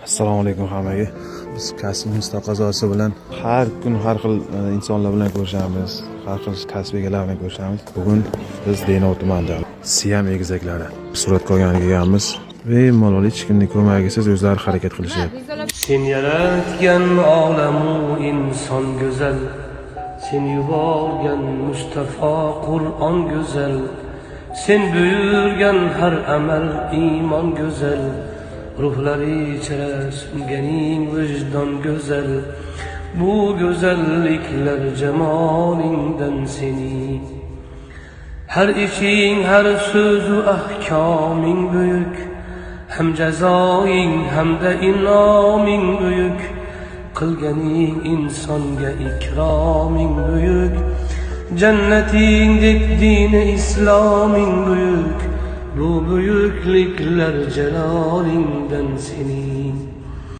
Assalomu alaykum hammaga. Biz kasbimiz taqozosi bilan har kun har xil insonlar bilan ko'rishamiz, har xil kasb egalari bilan ko'rishamiz. Bugun biz Denov tumanida Siam egizaklari suratga olgani kelganmiz va malol hech kimning ko'magisiz o'zlari harakat qilishyapti. Sen yaratgan olamu inson go'zal, sen yuborgan Mustafa Qur'on go'zal, sen buyurgan har amal iymon go'zal, ruhlari ichra sunganing vijdon go'zal, bu go'zalliklar jamolingdan sening. Har ishing, har so'zu ahkoming buyuk, hem jazoing hamda inoming buyuk, qilganing insonga ikroming buyuk, jannatingdek dini isloming buyuk, bu buyukliklar jalolingdan sening.